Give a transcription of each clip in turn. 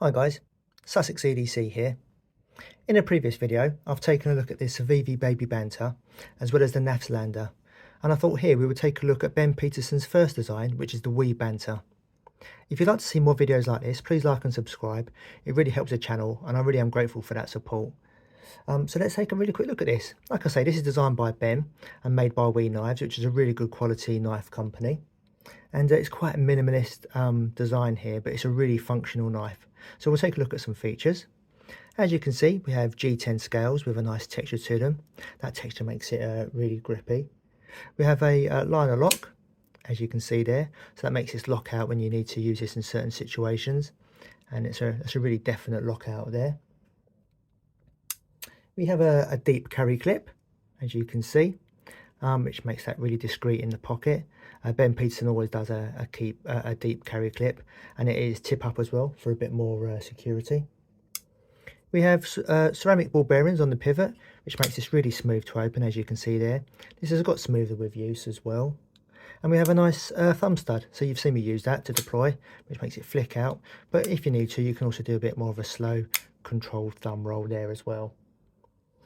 Hi guys, Sussex EDC here. In a previous video, I've taken a look at this WE Baby Banter, as well as the Nafslander, and I thought here we would take a look at Ben Petersen's first design, which is the WE Banter. If you'd like to see more videos like this, please like and subscribe. It really helps the channel, and I really am grateful for that support. So let's take a really quick look at this. Like I say, this is designed by Ben and made by WE Knives, which is a really good quality knife company. And it's quite a minimalist design here, but it's a really functional knife. So we'll take a look at some features. As you can see, we have G10 scales with a nice texture to them. That texture makes it really grippy. We have a liner lock, as you can see there. So that makes this lock out when you need to use this in certain situations. And it's a really definite lockout there. We have a deep carry clip, as you can see, which makes that really discreet in the pocket. Ben Petersen always does a deep carry clip, and it is tip up as well for a bit more security. We have ceramic ball bearings on the pivot, which makes this really smooth to open, as you can see there. This has got smoother with use as well. And we have a nice thumb stud, so you've seen me use that to deploy, which makes it flick out. But if you need to, you can also do a bit more of a slow, controlled thumb roll there as well.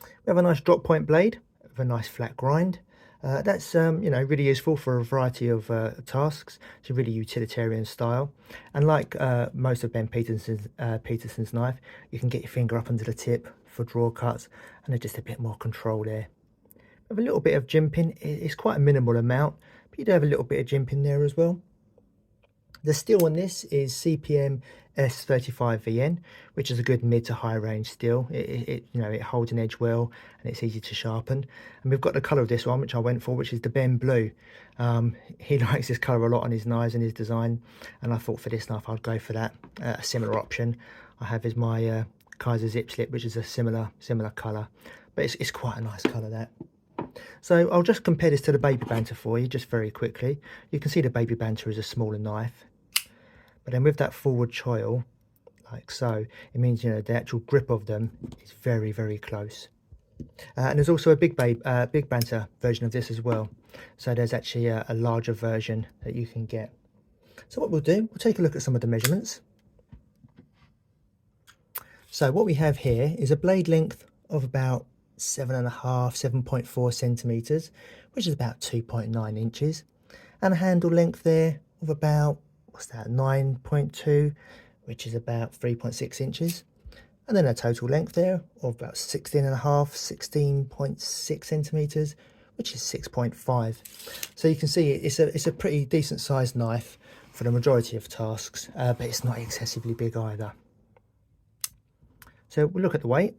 We have a nice drop point blade with a nice flat grind. That's really useful for a variety of tasks. It's a really utilitarian style, and like most of Ben Petersen's knife, you can get your finger up under the tip for draw cuts, and there's just a bit more control there. We have a little bit of jimping. It's quite a minimal amount, but you do have a little bit of jimping there as well. The steel on this is CPM S35VN, which is a good mid to high range steel. It holds an edge well, and it's easy to sharpen. And we've got the colour of this one, which I went for, which is the Ben Blue. He likes this colour a lot on his knives and his design, and I thought for this knife I'd go for that. A similar option I have is my Kaiser Zip Slip, which is a similar colour, but it's quite a nice colour, that. So I'll just compare this to the Baby Banter for you, just very quickly. You can see the Baby Banter is a smaller knife, but then with that forward choil, like so, it means, the actual grip of them is very, very close. And there's also a Big Banter version of this as well. So there's actually a larger version that you can get. So what we'll do, we'll take a look at some of the measurements. So what we have here is a blade length of about 7.4 centimeters, which is about 2.9 inches, and a handle length there of about, 9.2, which is about 3.6 inches, and then a total length there of about 16.6 centimeters, which is 6.5. So you can see it's a pretty decent sized knife for the majority of tasks, but it's not excessively big either. So we'll look at the weight.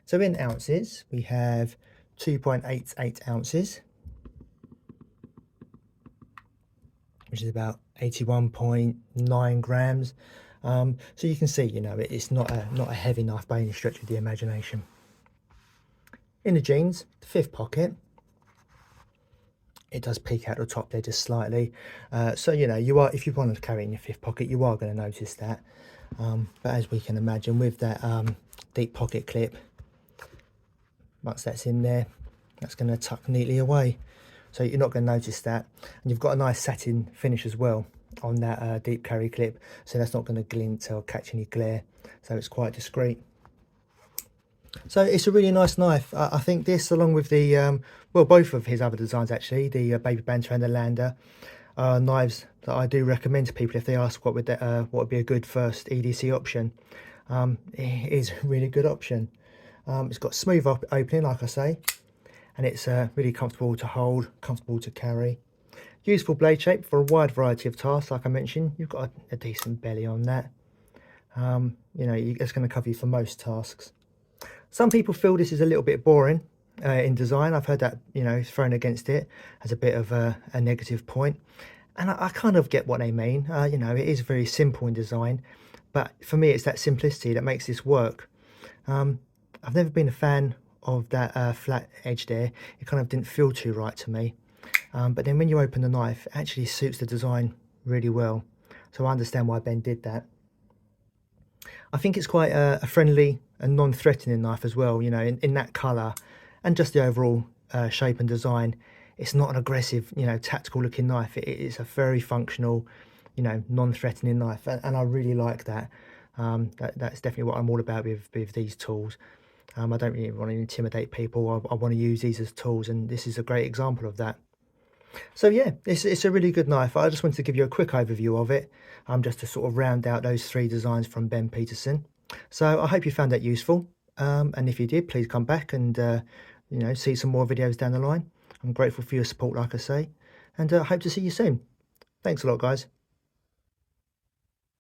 So in ounces, we have 2.88 ounces, which is about 81.9 grams. So you can see, it's not a heavy knife by any stretch of the imagination. In the jeans, the fifth pocket, it does peek out the top there just slightly. So if you want to carry it in your fifth pocket, you are going to notice that. But as we can imagine, with that deep pocket clip, once that's in there, that's going to tuck neatly away, so you're not going to notice that. And you've got a nice satin finish as well on that deep carry clip, so that's not going to glint or catch any glare, so it's quite discreet. So it's a really nice knife. I think this, along with the both of his other designs actually, the Baby Banter and the Lander, are knives that I do recommend to people if they ask what would be a good first EDC option. It is a really good option. It's got smooth opening, like I say, and it's really comfortable to hold, comfortable to carry. Useful blade shape for a wide variety of tasks, like I mentioned. You've got a decent belly on that. It's going to cover you for most tasks. Some people feel this is a little bit boring in design. I've heard that, thrown against it as a bit of a negative point. And I kind of get what they mean. It is very simple in design, but for me, it's that simplicity that makes this work. I've never been a fan of that flat edge there. It kind of didn't feel too right to me. But then when you open the knife, it actually suits the design really well. So I understand why Ben did that. I think it's quite a friendly and non-threatening knife as well, in that colour and just the overall shape and design. It's not an aggressive, tactical looking knife. It is a very functional, you know, non-threatening knife, and I really like that. That's definitely what I'm all about with these tools. I don't really want to intimidate people. I want to use these as tools, and this is a great example of that. So yeah, it's a really good knife. I just wanted to give you a quick overview of it, just to sort of round out those 3 designs from Ben Petersen. So I hope you found that useful, and if you did, please come back and you know, see some more videos down the line. I'm grateful for your support, like I say, and I hope to see you soon. Thanks a lot, guys.